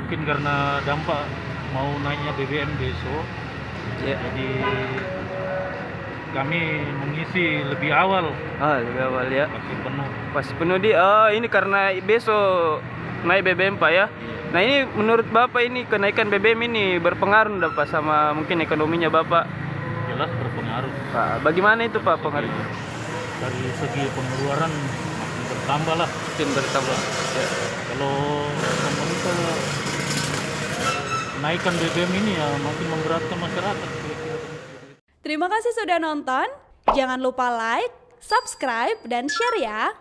mungkin karena dampak mau naiknya BBM besok, jadi kami mengisi lebih awal. Lebih awal ya. Pasti penuh. Pas penuh ini karena besok naik BBM Pak ya. Nah ini menurut Bapak ini kenaikan BBM ini berpengaruh enggak Pak sama mungkin ekonominya Bapak? Jelas berpengaruh. Pak, bagaimana itu Pak pengaruhnya? Dari segi pengeluaran makin bertambah lah. Makin bertambah. Ya. Kalau pemerintah naikkan BBM ini ya makin memberatkan masyarakat. Terima kasih sudah nonton. Jangan lupa like, subscribe, dan share ya.